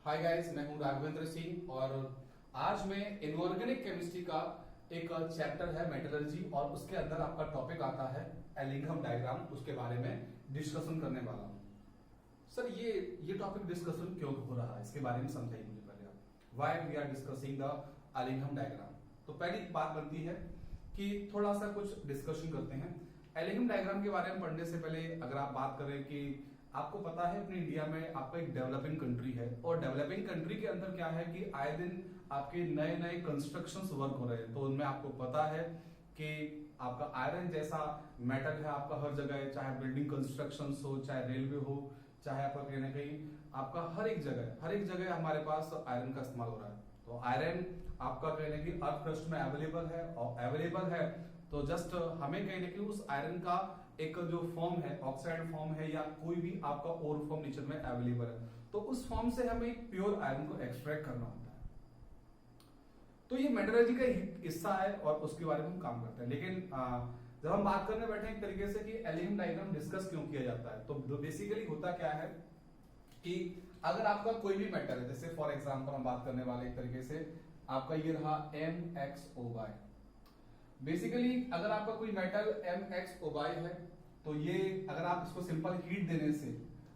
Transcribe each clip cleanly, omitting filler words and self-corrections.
Hi guys, मैं हूं राघवेंद्र सिंह और आज मैं इनऑर्गेनिक केमिस्ट्री का एक चैप्टर है मेटलर्जी और उसके अंदर आपका टॉपिक आता है एलिंघम डायग्राम। उसके बारे में डिस्कशन करने वाला हूं। सर ये टॉपिक डिस्कशन क्यों हो रहा है, इसके बारे में समझाइए मुझे पहले आप। Why we are discussing the Ellingham diagram. तो पहली बात बनती है कि थोड़ा सा कुछ डिस्कशन करते हैं एलिंघम डायग्राम के बारे में। पढ़ने से पहले अगर आप बात करें कि आपको पता है अपने इंडिया में आपका एक डेवलपिंग कंट्री है और डेवलपिंग कंट्री के अंदर क्या है कि आए दिन आपके नए नए कंस्ट्रक्शंस वर्क हो रहे हैं। तो उनमें आपको पता है कि आपका आयरन जैसा मेटल है आपका हर जगह है, चाहे बिल्डिंग कंस्ट्रक्शन हो, चाहे रेलवे हो, चाहे आपका कहीं ना कहीं आपका हर एक जगह हमारे पास आयरन का इस्तेमाल हो रहा है। तो आयरन आपका कहीं ना कहीं अर्थ क्रस्ट में अवेलेबल है तो जस्ट हमें कहीं ना कहीं उस आयरन का एक जो फॉर्म है, ऑक्साइड फॉर्म है या कोई भी आपका और फॉर्म नेचर में अवेलेबल है, तो उस फॉर्म से हमें प्योर आयरन को एक्सट्रैक्ट करना होता है। तो ये मेटलर्जी का हिस्सा है और उसके बारे में हम काम करते हैं। लेकिन जब हम बात करने बैठे एक तरीके से कि एलिंघम डायग्राम डिस्कस क्यों किया जाता है, तो बेसिकली होता क्या है कि अगर आपका कोई भी मेटल है, जैसे फॉर एग्जांपल हम बात करने वाले एक तरीके से आपका ये रहा MXO। बेसिकली अगर आपका कोई मेटल MXO है तो ये अगर आप इसको सिंपल हीट देने से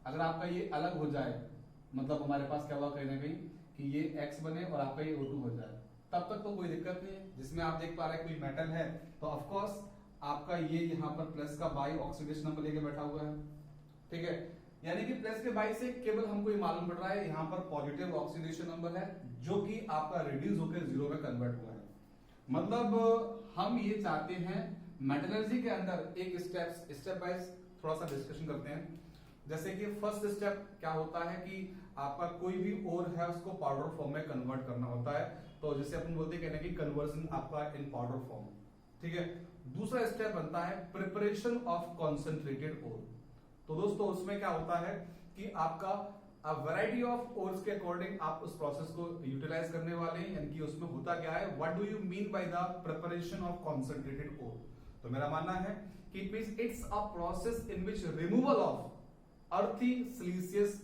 अगर आपका ये अलग हो जाए, मतलब हमारे पास क्या हुआ कहीं ना कहीं कि ये X बने और आपका ये O2 हो जाए, तब तक तो कोई दिक्कत नहीं है। जिसमें आप देख पा रहे हैं कोई मेटल है तो ऑफकोर्स आपका ये यहाँ पर प्लस का बाई ऑक्सीडेशन नंबर लेके बैठा हुआ है, ठीक है। यानी कि प्लस के बाई से केवल हमको ये मालूम पड़ रहा है यहाँ पर पॉजिटिव ऑक्सीडेशन नंबर है जो कि आपका रिड्यूस होकर जीरो में कन्वर्ट हुआ है। मतलब हम ये चाहते हैं मेटलर्जी के अंदर एक स्टेप बाय थोड़ा सा डिस्कशन करते हैं। जैसे कि फर्स्ट स्टेप क्या होता है कि आपका कोई भी ओर है उसको पाउडर फॉर्म में कन्वर्ट करना होता है। तो जैसे अपन बोलते हैं कि कन्वर्जन आपका इन पाउडर फॉर्म, ठीक है। दूसरा स्टेप बनता है प्रिपरेशन ऑफ कॉन्सेंट्रेटेड ओर। तो दोस्तों उसमें क्या होता है कि आपका वैरायटी ऑफ ओर्स के अकॉर्डिंग आप उस प्रोसेस को यूटिलाइज करने वाले हैं। यानी कि उसमें होता क्या है, what do you mean by the preparation of concentrated ore. तो मेरा मानना है कि it means it's a process in which removal of earthy siliceous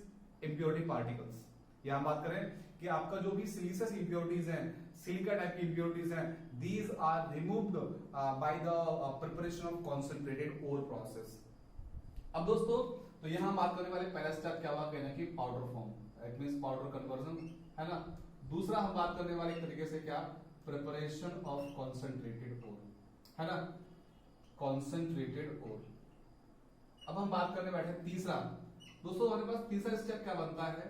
impurity particles. यहां बात करें कि आपका जो भी सिलिशियस इंप्योरिटीज हैं, सिलिका टाइप की इंप्योरिटीज हैं, these are removed by the preparation of concentrated ore process. अब दोस्तों तो यहां बात करने वाले पहला स्टेप क्या हुआ कहना कि powder form, it means powder conversion, है ना। दूसरा हम बात करने वाले एक तरीके से क्या, प्रिपरेशन ऑफ कॉन्सेंट्रेटेड ओर, है ना, कॉन्सेंट्रेटेड ओर। अब हम बात करने बैठे तीसरा। दोस्तों हमारे पास तीसरा स्टेप क्या बनता है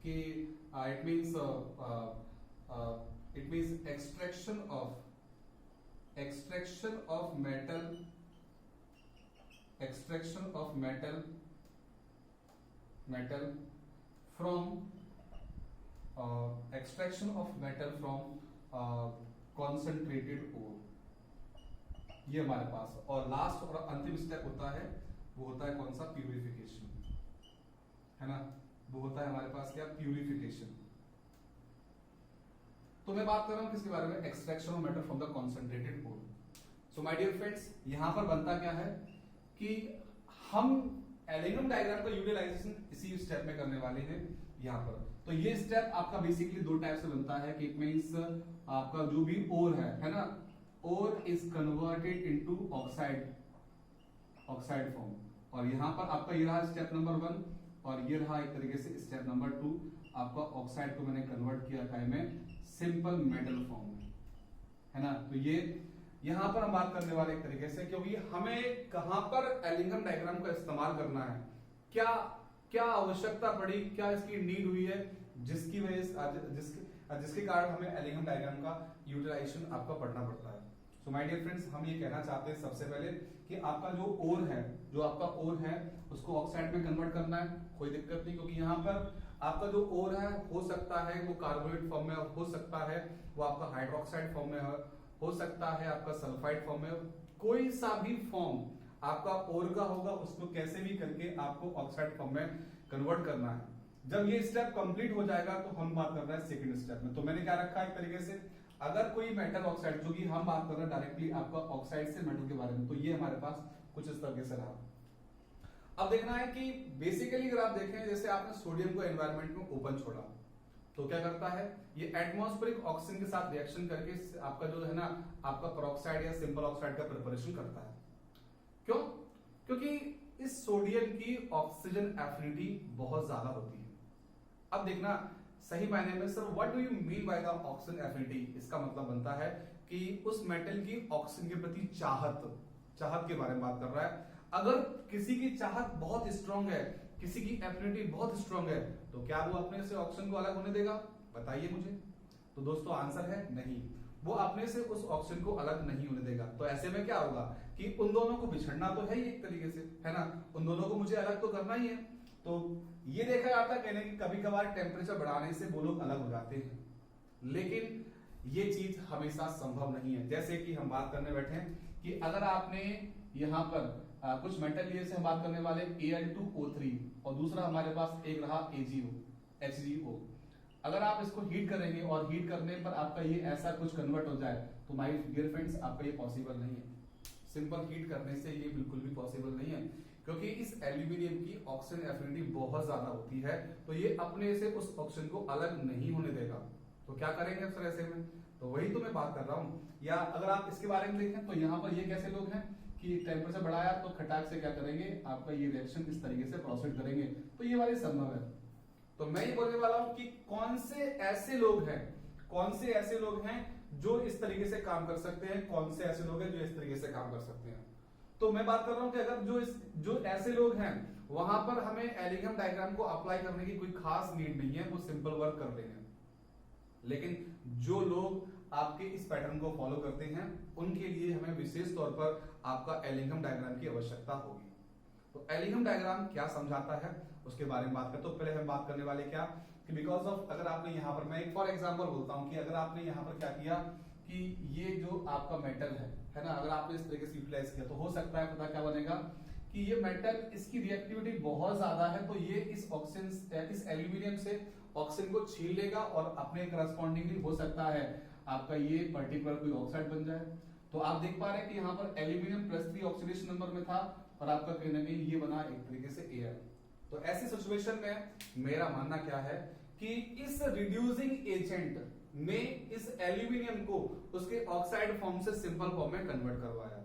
कि it means extraction of metal from concentrated ore, ये हमारे पास। और लास्ट और अंतिम स्टेप होता है वो होता है कौन सा, प्यूरिफिकेशन, है ना। वो होता है हमारे पास क्या, प्यूरिफिकेशन। तो मैं बात कर रहा हूं किसके बारे में, extraction of metal from the concentrated ore. So my dear friends, यहां पर बनता क्या है कि हम एलिंघम डायग्राम का यूटिलाइजेशन इसी स्टेप में करने वाले हैं यहां पर। तो ये स्टेप आपका बेसिकली दो टाइप से बनता है कि इट मींस आपका जो भी ओर है ना, ore is converted into oxide form. और यहां पर आपका ये रहा स्टेप नंबर 1 और ये रहा एक तरीके से स्टेप नंबर 2। आपका ऑक्साइड को मैंने कन्वर्ट किया था में सिंपल मेटल फॉर्म में, है ना। तो ये यहां पर हम बात करने वाले एक तरीके से, क्योंकि हमें कहां पर एलिंघम डायग्राम का इस्तेमाल करना है, क्या आवश्यकता पड़ी, क्या इसकी नीड हुई है, जिसकी वजह से जिसके कारण हमें एलिंघम डायग्राम का यूटिलाइजेशन आपका पढ़ना पड़ता है। सो माय डियर फ्रेंड्स, हम ये कहना चाहते हैं सबसे पहले कि आपका जो आपका ओर है उसको ऑक्साइड में कन्वर्ट करना है, कोई दिक्कत नहीं। क्योंकि यहाँ पर आपका जो ओर है हो सकता है वो कार्बोनेट फॉर्म में हो सकता है, वो आपका हाइड्रोक्साइड फॉर्म में हो सकता है, आपका सल्फाइड फॉर्म में, कोई सा भी फॉर्म आपका ओर का होगा उसको कैसे भी करके आपको ऑक्साइड फॉर्म में कन्वर्ट करना है। जब ये स्टेप कंप्लीट हो जाएगा तो हम बात कर रहे हैं सेकंड स्टेप में। तो मैंने क्या रखा है एक तरीके से, अगर कोई मेटल ऑक्साइड, जो कि हम बात कर रहे हैं डायरेक्टली आपका ऑक्साइड से मेटल के बारे में, तो ये हमारे पास कुछ इस तरीके से रहा। अब देखना है कि बेसिकली अगर आप देखें, जैसे आपने सोडियम को एनवायरनमेंट में ओपन छोड़ा तो क्या करता है, ये एटमॉस्फेरिक ऑक्सीजन के साथ रिएक्शन करके आपका जो है ना आपका पेरोक्साइड या सिंपल ऑक्साइड का प्रिपरेशन करता है। क्यों? क्योंकि इस सोडियम की ऑक्सीजन एफिनिटी बहुत ज्यादा होती है। अब देखना सही मायने में sir what do you mean by the oxygen affinity, इसका मतलब बनता है कि उस मेटल की ऑक्सीजन के प्रति चाहत के बारे में बात कर रहा है। अगर किसी की चाहत बहुत स्ट्रांग है, किसी की एफिनिटी बहुत स्ट्रांग है, तो क्या वो अपने से ऑक्सीजन को अलग होने देगा? बताइए मुझे। तो दोस्तों आंसर है नहीं, वो अपने से उस ऑक्सीजन को अलग नहीं होने देगा। तो ऐसे में क्या होगा कि उन दोनों को बिछड़ना तो है ही एक तरीके से, है ना, उन दोनों को मुझे अलग तो करना ही है। तो ये देखा जाता है कहने की कभी कभार टेम्परेचर बढ़ाने से वो लोग अलग हो जाते हैं, लेकिन ये चीज हमेशा संभव नहीं है। जैसे कि हम बात करने बैठे हैं कि अगर आपने यहाँ पर कुछ मेटल लिए से हम बात करने वाले Al2O3 और दूसरा हमारे पास एक रहा AgO HgO। अगर आप इसको हीट करेंगे और हीट करने पर आपका ये ऐसा कुछ कन्वर्ट हो जाए, तो माय डियर फ्रेंड्स आपका ये पॉसिबल नहीं है। सिंपल हीट करने से ये बिल्कुल भी पॉसिबल नहीं है, क्योंकि इस एल्यूमिनियम की ऑक्सीजन एफिनिटी बहुत ज्यादा होती है, तो ये अपने से उस ऑक्सीजन को अलग नहीं होने देगा। तो क्या करेंगे अक्सर ऐसे में? तो वही तो मैं बात कर रहा हूँ। या अगर आप इसके बारे में देखें तो यहाँ पर ये कैसे लोग हैं कि टेम्परेचर बढ़ाया तो खटाक से क्या करेंगे, आपका ये रिएक्शन इस तरीके से प्रोसीड करेंगे, तो ये वाली संभव है। तो मैं ये बोलने वाला हूं कि कौन से ऐसे लोग हैं जो इस तरीके से काम कर सकते हैं, कौन से ऐसे लोग हैं जो इस तरीके से काम कर सकते हैं। तो मैं बात कर रहा हूं कि अगर जो ऐसे लोग हैं वहां पर हमें एलिगम डायग्राम को अप्लाई करने की कोई खास नीड नहीं है, वो सिंपल वर्क कर देंगे। लेकिन जो लोग आपके इस पैटर्न को फॉलो करते हैं उनके लिए हमें विशेष तौर पर आपका एलिगम डायग्राम की आवश्यकता होगी। तो एलिगम डायग्राम क्या समझाता है उसके बारे में बात करते। तो पहले हम बात करने वाले क्या कि बिकॉज ऑफ, अगर आपने यहाँ पर, मैं एक फॉर एग्जांपल बोलता हूँ कि अगर आपने यहाँ पर क्या किया कि ये जो आपका मेटल है ना, अगर आपने इस तरीके से यूटिलाइज किया तो हो सकता है पता क्या बनेगा कि ये मेटल इसकी रिएक्टिविटी बहुत ज्यादा है, तो ये इस ऑक्सीजन इस एल्यूमिनियम से ऑक्सीजन को छीन लेगा और अपने करस्पॉन्डिंगली हो सकता है आपका ये पर्टिकुलर कोई ऑक्साइड बन जाए। तो आप देख पा रहे हैं कि यहाँ पर एल्यूमिनियम +3 ऑक्सीडेशन नंबर में था और आपका कहीं ना कहीं ये बना एक तरीके से एयर। तो ऐसी सिचुएशन में मेरा मानना क्या है कि इस रिड्यूसिंग एजेंट ने इस एल्यूमिनियम को उसके ऑक्साइड फॉर्म से सिंपल फॉर्म में कन्वर्ट करवाया।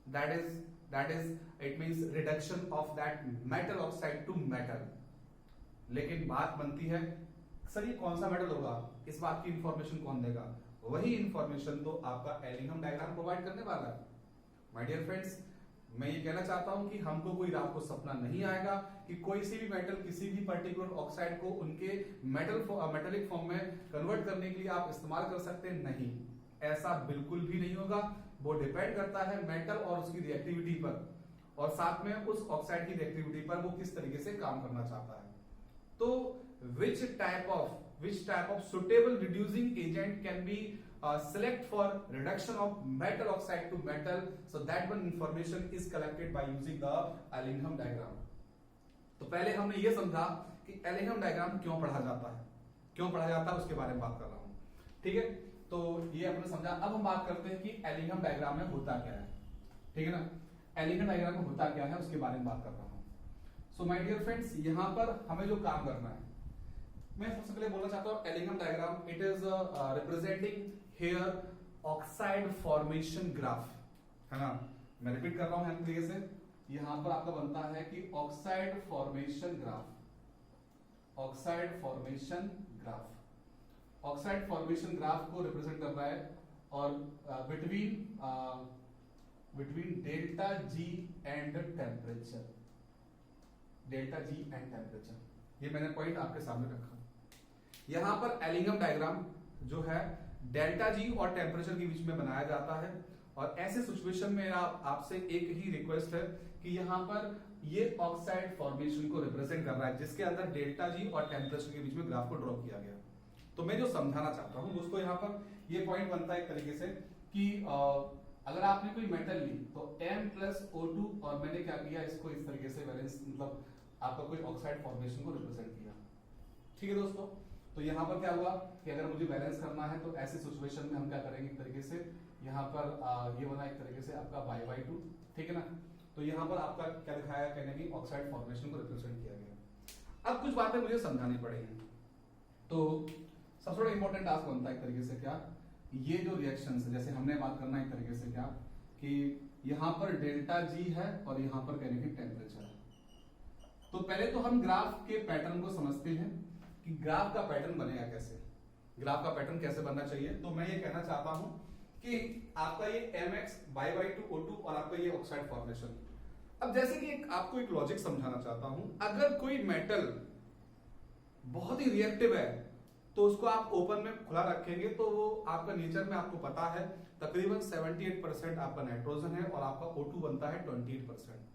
That is it means reduction of that metal oxide to metal. लेकिन बात बनती है सर ये कौन सा मेटल होगा, इस बात की इंफॉर्मेशन कौन देगा? वही इंफॉर्मेशन तो आपका एलिगम डायग्राम प्रोवाइड करने वाला है। माय डियर फ्रेंड्स, मैं ये कहना चाहता हूं कि हमको कोई रात को सपना नहीं आएगा कि कोई सी भी मेटल किसी भी पर्टिकुलर ऑक्साइड को उनके मेटेलिक फॉर्म में कन्वर्ट करने के लिए आप इस्तेमाल कर सकते हैं। नहीं, ऐसा बिल्कुल भी नहीं होगा। वो डिपेंड करता है मेटल और उसकी रिएक्टिविटी पर, और साथ में उस ऑक्साइड की रिएक्टिविटी पर वो किस तरीके से काम करना चाहता है। तो which type of suitable reducing agent can be select for reduction of metal oxide to metal, so that one information is collected by using the Ellingham diagram। तो पहले हमने ये समझा कि Ellingham diagram क्यों पढ़ा जाता है उसके बारे में बात कर रहा हूं, ठीक है। तो ये आपने समझा। अब हम बात करते हैं कि Ellingham diagram में होता क्या है, ठीक है ना। Ellingham diagram में होता क्या है उसके बारे में बात कर रहा हूं। सो माय डियर फ्रेंड्स, यहाँ पर हमें जो काम करना है, मैं सबसे पहले बोलना चाहता हूँ Ellingham diagram it is representing here oxide formation graph, है ना। मैं रिपीट कर रहा हूँ तरीके से, यहाँ पर आपका बनता है कि ऑक्साइड फॉर्मेशन ग्राफ को रिप्रेजेंट कर रहा है, और between delta G and temperature, ये मैंने पॉइंट आपके सामने रखा। यहां पर एलिगम डायग्राम जो है डेल्टा जी और टेम्परेचर के बीच में बनाया जाता है, और ऐसे सिचुएशन में आपसे एक ही रिक्वेस्ट है कि यहां पर ये ऑक्साइड फॉर्मेशन को रिप्रेजेंट कर रहा है, जिसके अंदर डेल्टा जी और टेम्परेचर के बीच में ग्राफ को ड्रॉ किया गया। तो मैं जो समझाना चाहता हूं दोस्तों, यहाँ पर ये पॉइंट बनता है एक तरीके से कि अगर आपने कोई मेटल ली तो M+O2, और मैंने क्या किया इसको इस तरीके से बैलेंस, मतलब आपका कोई ऑक्साइड फॉर्मेशन को रिप्रेजेंट किया, ठीक है दोस्तों। तो यहाँ पर क्या हुआ कि अगर मुझे बैलेंस करना है तो ऐसी सिचुएशन में हम क्या करेंगे, एक तरीके से यहाँ पर ये बना एक तरीके से आपका y/2, ठीक है ना। तो यहाँ पर आपका क्या दिखाया, कहने की ऑक्साइड फॉर्मेशन को रिप्रेजेंट किया गया। अब कुछ बातें मुझे समझानी पड़ेगी। तो सबसे बड़ा इंपॉर्टेंट टास्क बनता है एक तरीके से क्या, ये जो रिएक्शन है, जैसे हमने बात करना एक तरीके से क्या कि यहां पर डेल्टा जी है और यहां पर कहने टेम्परेचर है। तो पहले तो हम ग्राफ के पैटर्न को समझते हैं कि ग्राफ का पैटर्न बनेगा कैसे, ग्राफ का पैटर्न कैसे बनना चाहिए। तो मैं ये कहना चाहता हूं कि आपका ये MX/2O2 और आपका ये ऑक्साइड फॉर्मेशन। अब जैसे कि आपको एक लॉजिक समझाना चाहता हूं, अगर कोई मेटल बहुत ही रिएक्टिव है तो उसको आप ओपन में खुला रखेंगे तो वो आपका नेचर में आपको पता है तकरीबन 78% आपका नाइट्रोजन है और आपका O2 बनता है 28%।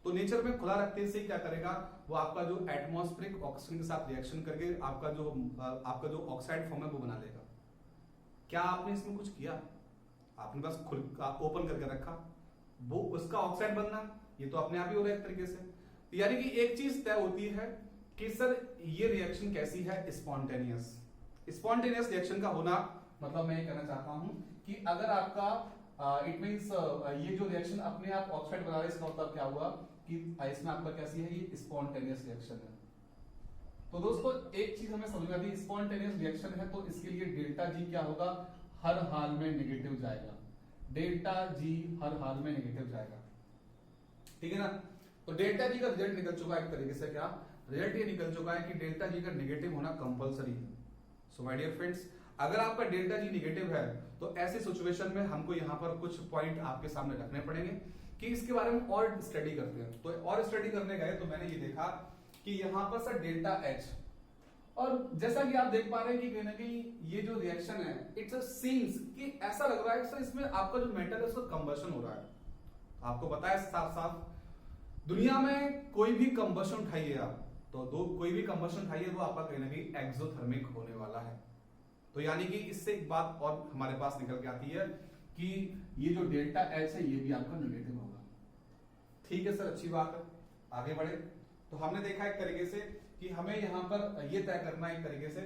तो नेचर में खुला रखने से क्या करेगा, वो आपका जो एटमॉस्फेरिक ऑक्सीजन के साथ रिएक्शन करके आपका जो ऑक्साइड फॉर्म है वो बना लेगा। क्या आपने इसमें कुछ किया, आपने बस ओपन करके रखा, वो उसका ऑक्साइड बनना ये तो अपने आप ही हो रहा है एक तरीके से। यानी कि एक चीज तय होती है कि सर ये रिएक्शन कैसी है, स्पॉन्टेनियस। स्पॉन्टेनियस रिएक्शन का होना मतलब मैं ये कहना चाहता हूं कि अगर आपका इट मींस ये जो रिएक्शन अपने आप ऑक्साइड बना रहा है, इसका मतलब क्या हुआ कि इसमें आपका कैसी है, ये स्पॉन्टेनियस रिएक्शन है। तो दोस्तों एक चीज हमें समझ में आती है, स्पॉन्टेनियस रिएक्शन है तो इसके लिए डेल्टा जी क्या होगा, हर हाल में नेगेटिव जाएगा। डेल्टा जी हर हाल में नेगेटिव जाएगा, ठीक है ना। तो डेल्टा जी का रिजल्ट निकल चुका है एक तरीके से, क्या रिजल्ट ये निकल चुका है कि डेल्टा जी का नेगेटिव होना कंपलसरी है। सो माय डियर फ्रेंड्स, अगर आपका डेल्टा जी नेगेटिव है तो ऐसी सिचुएशन में हमको यहाँ पर कुछ पॉइंट आपके सामने रखने पड़ेंगे कि इसके बारे में और स्टडी करते हैं। तो और स्टडी करने गए तो मैंने ये देखा कि यहाँ पर सर डेल्टा एच, और जैसा कि आप देख पा रहे हैं कि कहीं ना कहीं ये जो रिएक्शन है इट्स सीम्स कि ऐसा लग रहा है सर इसमें आपका जो मेटल है उसका कंबशन हो रहा है। आपको पता है साफ साफ दुनिया में कोई भी कंबशन उठाइए आप, तो कोई भी कंबशन उठाइए वो आपका कहीं ना कहीं एक्सोथर्मिक होने वाला है। तो यानी कि इससे एक बात और हमारे पास निकल के आती है कि ये जो डेल्टा एच है ये भी आपका नेगेटिव होगा। ठीक है सर, अच्छी बात है, आगे बढ़े। तो हमने देखा एक तरीके से कि हमें यहाँ पर ये तय करना है एक तरीके से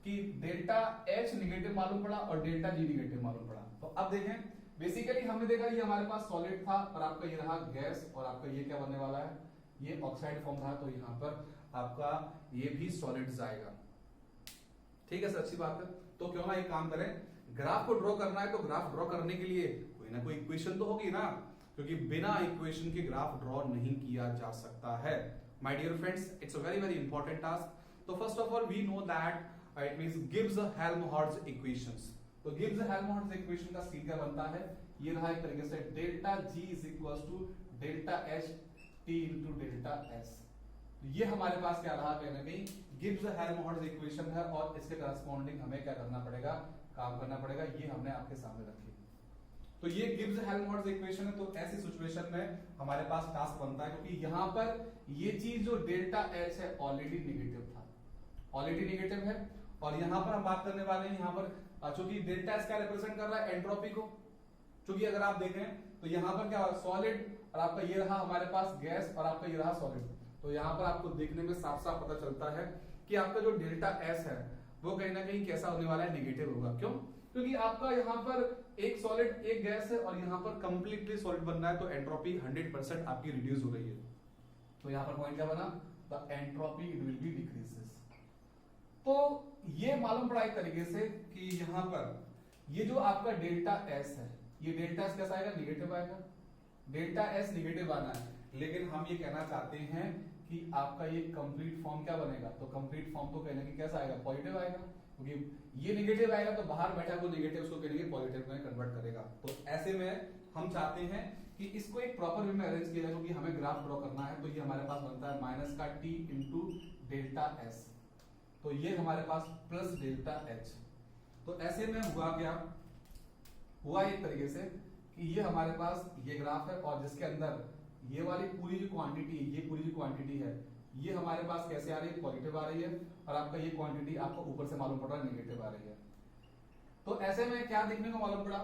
कि डेल्टा एच नेगेटिव मालूम पड़ा और डेल्टा जी नेगेटिव मालूम पड़ा। तो अब देखें, बेसिकली हमने देखा ये हमारे पास सॉलिड था और आपका ये रहा गैस, और आपका ये क्या बनने वाला है, ये ऑक्साइड फॉर्म रहा, तो यहाँ पर आपका ये भी सॉलिड जाएगा। ठीक है सर, अच्छी बात है। तो क्यों ना एक काम करें, ग्राफ को ड्रॉ करना है तो ग्राफ ड्रॉ करने के लिए कोई ना कोई इक्वेशन तो होगी ना, क्योंकि बिना इक्वेशन के ग्राफ ड्रॉ नहीं किया जा सकता है। My dear friends, it's a very very important task. तो first of all we know that it means Gibbs Helmholtz equations. तो गिब्स-हेल्महोल्ट्ज इक्वेशन का सीधा बनता है ये रहा एक तरीके से delta G is equal to delta H T into delta S. ये हमारे पास क्या रहा, कहीं ना कहीं गिब्स-हेल्महोल्ट्ज इक्वेशन है, और इसके करस्पॉन्डिंग हमें क्या करना पड़ेगा, काम करना पड़ेगा। ये हमने आपके सामने रखी। तो ये गिब्स-हेल्महोल्ट्ज इक्वेशन है। तो ऐसी सिचुएशन में हमारे पास टास्क बनता है, क्योंकि यहाँ पर ये चीज जो डेल्टा एच है ऑलरेडी नेगेटिव था, ऑलरेडी नेगेटिव है। और यहाँ पर हम बात करने वाले हैं यहाँ पर चूंकि डेल्टा एच क्या रिप्रेजेंट कर रहा है, एंट्रोपी को। क्योंकि अगर आप देखें तो यहाँ पर क्या सॉलिड, और आपका ये रहा हमारे पास गैस, और आपका ये रहा सॉलिड। तो यहाँ पर आपको देखने में साफ साफ पता चलता है कि आपका जो डेल्टा एस है वो कहीं ना कहीं कैसा होने वाला है, नेगेटिव होगा। क्यों? क्योंकि आपका यहाँ पर एक सॉलिड एक गैस है और यहाँ पर कंप्लीटली सॉलिड बनना है, तो एंट्रोपी 100% आपकी रिड्यूस हो रही है। तो यहाँ पर पॉइंट क्या बना, the entropy it will be decreases. तो ये मालूम पड़ा एक तरीके से कि यहाँ पर ये जो आपका डेल्टा एस है, ये डेल्टा एस कैसा आएगा, नेगेटिव आएगा। डेल्टा एस नेगेटिव आना है, लेकिन हम ये कहना चाहते हैं कि आपका ये कंप्लीट फॉर्म क्या बनेगा, तो कंप्लीट फॉर्म तो कहने की कैसा आएगा, पॉजिटिव आएगा। क्योंकि ये नेगेटिव आएगा तो बाहर बैठा को नेगेटिव उसको कहने की पॉजिटिव में कन्वर्ट करेगा। तो ऐसे में हम चाहते हैं कि इसको एक प्रॉपर वे में अरेंज किया जाए, क्योंकि हमें ग्राफ ड्रॉ करना है। तो ये हमारे पास बनता है माइनस का टी इंटू डेल्टा एस, तो ये हमारे पास प्लस डेल्टा एच। तो ऐसे में हुआ क्या, हुआ एक तरीके से कि ये हमारे पास ये ग्राफ है, और जिसके अंदर ये वाली पूरी जो क्वांटिटी, ये पूरी जो क्वांटिटी है ये हमारे पास कैसे आ रही है, पॉजिटिव आ रही है, और आपका ये क्वांटिटी आपको ऊपर से मालूम पड़ रहा है नेगेटिव आ रही है। तो ऐसे में क्या देखने को मालूम पड़ा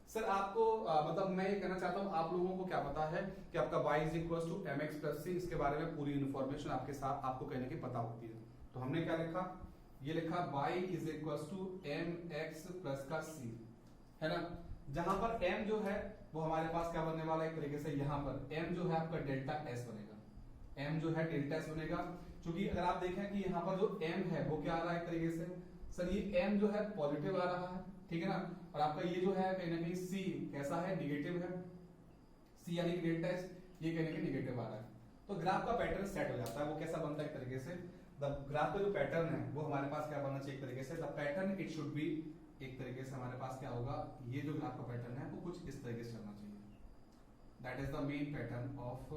सर आपको, मतलब मैं ये कहना चाहता हूँ आप लोगों को क्या पता है कि आपका y is equal to mx plus c, इसके बारे में पूरी इंफॉर्मेशन आपके साथ आपको कहने की पता होती है। तो हमने क्या लिखा, ये लिखा y is equal to mx plus का c, है ना। जहां पर m जो है वो हमारे पास क्या बनने वाला है, एक तरीके से यहाँ पर m जो है आपका डेल्टा s बनेगा, m जो है डेल्टा s बनेगा। क्योंकि अगर आप देखें कि यहाँ पर जो m है वो क्या आ रहा है, एक तरीके से सर ये M जो है पॉजिटिव आ रहा है, ठीक है ना, और आपका ये जो है कहीं ना कहीं C कैसा है, निगेटिव है, C यानी कि डेल्टा S ये कहीं ना कहीं निगेटिव आ रहा है। तो ग्राफ का पैटर्न सेट हो जाता है। वो कैसा बनता है, एक तरीके से द ग्राफ का जो पैटर्न है वो हमारे पास क्या बनना चाहिए, एक तरीके से the pattern it should be, एक तरीके से हमारे पास क्या होगा, ये जो ग्राफ का पैटर्न है वो कुछ इस तरीके से चलना चाहिए। That is the main pattern of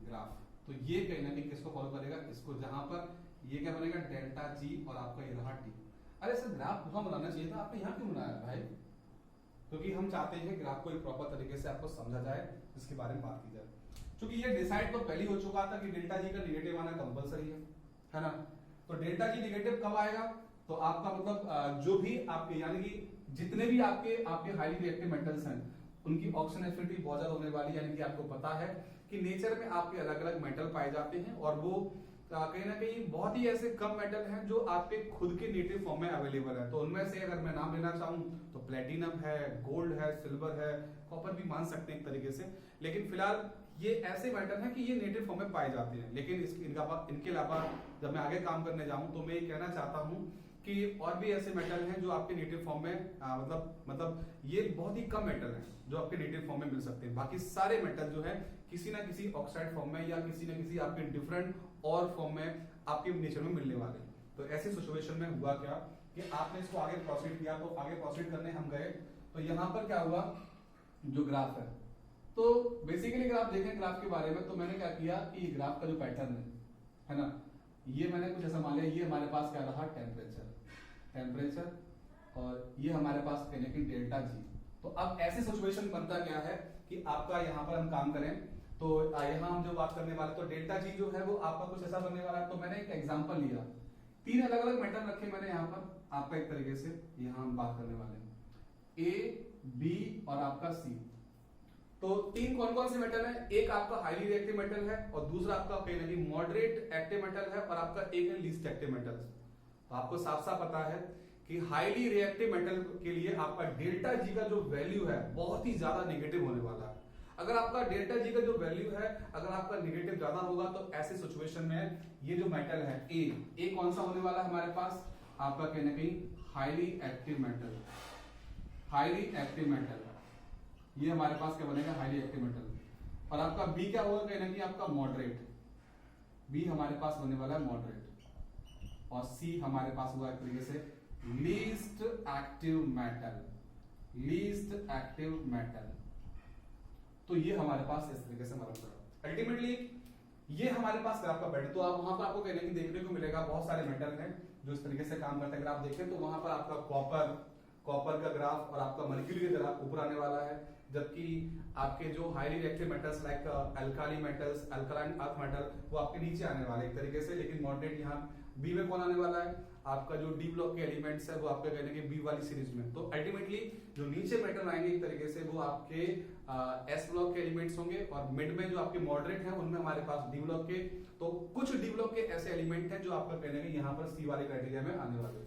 graph. तो ये कहीं ना कहीं किसको फॉलो करेगा, इसको, जहां पर ये क्या बनेगा डेल्टा जी और आपका ये रहा टी। अरे सर ग्राफ वहां बनाना चाहिए था, आपने यहाँ क्यों बनाया भाई? क्योंकि हम चाहते हैं ग्राफ को एक प्रॉपर तरीके से आपको समझा जाए, इसके बारे में बात की जाए। क्योंकि ये डिसाइड तो पहले हो चुका था कि डेल्टा जी का निगेटिव आना कंपलसरी है ना। तो डेल्टा जी निगेटिव कब आएगा, तो आपका मतलब जो भी आपके यानी कि जितने भी आपके हाईली रिएक्टिव मेटल्स हैं उनकी ऑक्सीजन एफिनिटी बहुत ज्यादा होने वाली है। यानी कि आपको पता है कि नेचर में आपके अलग अलग मेटल पाए जाते हैं और वो कहीं ना कहीं बहुत ही ऐसे कम मेटल हैं जो आपके खुद के नेटिव फॉर्म में अवेलेबल है। तो उनमें से अगर मैं नाम लेना चाहूं तो प्लेटिनम है, गोल्ड है, सिल्वर है, कॉपर भी मान सकते हैं एक तरीके से। लेकिन फिलहाल ये ऐसे मेटल हैं कि ये नेटिव फॉर्म में पाए जाते हैं। लेकिन इनके अलावा जब मैं आगे काम करने जाऊं तो मैं ये कहना चाहता हूं कि और भी ऐसे मेटल हैं जो आपके नेटिव फॉर्म में मतलब ये बहुत ही कम मेटल हैं जो आपके नेटिव फॉर्म में मिल सकते हैं। बाकी सारे मेटल जो है किसी ना किसी ऑक्साइड फॉर्म में या किसी ना किसी आपके डिफरेंट और फॉर्म में आपके नेचर में मिलने वाले। तो ऐसी सिचुएशन में हुआ क्या कि आपने इसको आगे प्रोसीड किया, तो आगे प्रोसीड करने हम गए तो यहाँ पर क्या हुआ, जो ग्राफ है, तो बेसिकली अगर आप देखें ग्राफ के बारे में, तो मैंने क्या किया कि ग्राफ का जो पैटर्न है ना, ये मैंने कुछ ऐसा मान लिया, ये हमारे पास क्या रहा टेम्परेचर और ये हमारे पास कहने की डेल्टा जी। तो अब ऐसी सिचुएशन बनता क्या है कि आपका यहाँ पर हम काम करें तो यहाँ हम जो बात करने वाले, तो डेल्टा जी जो है वो आपका कुछ ऐसा बनने वाला है। तो मैंने एक एग्जांपल लिया, 3 अलग अलग मेटल रखे मैंने यहाँ पर आपका एक तरीके से, यहाँ हम बात करने वाले हैं ए बी और आपका सी। तो 3 कौन कौन से मेटल है, एक आपका हाईली रिएक्टिव मेटल है और दूसरा आपका कहीं ना कहीं मॉडरेट एक्टिव मेटल है और आपका एक है लीस्ट एक्टिव मेटल। तो आपको साफ साफ पता है कि हाईली रिएक्टिव मेटल के लिए आपका डेल्टा जी का जो वैल्यू है बहुत ही ज्यादा नेगेटिव होने वाला है। अगर आपका डेल्टा जी का जो वैल्यू है अगर आपका नेगेटिव ज्यादा होगा तो ऐसे सिचुएशन में ये जो मेटल है ए कौन सा होने वाला है हमारे पास, आपका कहीं ना कहीं हाईली एक्टिव मेटल, ये हमारे पास क्या बनेगा हाईली एक्टिव मेटल। और आपका बी क्या होगा, कहीं ना कहीं आपका मॉडरेट, बी हमारे पास होने वाला है मॉडरेट, और सी हमारे पास हुआ एक तरीके से लीस्ट एक्टिव मेटल। तो ये हमारे पास इस तरीके से मतलब अल्टीमेटली ये हमारे पास ग्राफ का पैटर्न। तो आप वहां पर आपको कहने की देखने को मिलेगा बहुत सारे मेटल हैं जो इस तरीके से काम करते हैं। अगर आप देखें तो वहां पर आपका कॉपर का ग्राफ और आपका मर्क्यूरी का ग्राफ ऊपर आने वाला है, जबकि आपके जो highly reactive metals like alkali metals, alkaline earth metal वो आपके नीचे आने वाले एक तरीके से। लेकिन मॉडरेट यहाँ बी में कौन आने वाला है, आपका जो डी ब्लॉक के एलिमेंट्स है वो आपके कहने के बी वाली सीरीज में। तो अल्टीमेटली जो नीचे मेटल आएंगे एक तरीके से वो आपके एस ब्लॉक के एलिमेंट्स होंगे और मिड में जो आपके मॉडरेट हैं उनमें हमारे पास डी ब्लॉक के, तो कुछ डी ब्लॉक के ऐसे एलिमेंट हैं जो आपका कहने के यहाँ पर सी वाले क्राइटेरिया में आने वाले।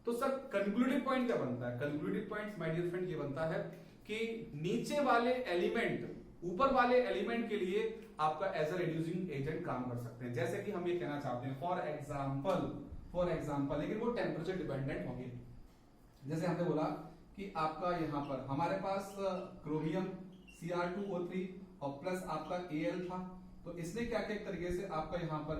तो सर कंक्लूडिव पॉइंट क्या बनता है, कंक्लूडिव पॉइंट माय डियर फ्रेंड ये बनता है कि नीचे वाले एलिमेंट ऊपर वाले एलिमेंट के लिए आपका एज अ रिड्यूसिंग एजेंट काम कर सकते हैं। जैसे कि हम ये कहना चाहते हैं फॉर एग्जांपल, लेकिन वो टेम्परेचर डिपेंडेंट होंगे। जैसे हमने बोला कि आपका यहाँ पर हमारे पास क्रोमियम Cr2O3 और प्लस आपका Al था, तो इसने क्या किया एक तरीके से आपका यहाँ पर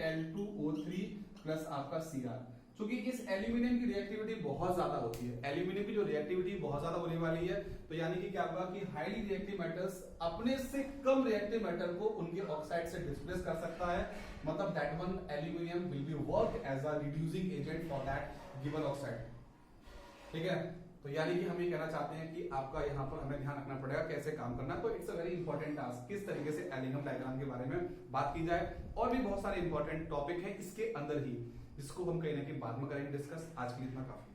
Al2O3 प्लस आपका Cr। क्योंकि इस एल्यूमिनियम की रिएक्टिविटी बहुत ज्यादा होती है, एल्यूमिनियम की जो रिएक्टिविटी बहुत ज्यादा होने वाली है, तो यानी कि क्या होगा कि हाईली रिएक्टिव मेटल्स अपने से कम रिएक्टिव मेटल को उनके ऑक्साइड से डिस्प्लेस कर सकता है। मतलब that one aluminium will be work as a reducing agent for that given oxide. ठीक है, तो यानी कि हम ये कहना चाहते हैं कि आपका यहाँ पर हमें ध्यान रखना पड़ेगा कैसे काम करना। तो it's a very important task, किस तरीके से एलिंगम डायग्राम के बारे में बात की जाए। और भी बहुत सारे इंपॉर्टेंट टॉपिक हैं इसके अंदर ही, जिसको हम कहीं ना कहीं बाद में करेंगे डिस्कस। आज के लिए इतना काफी।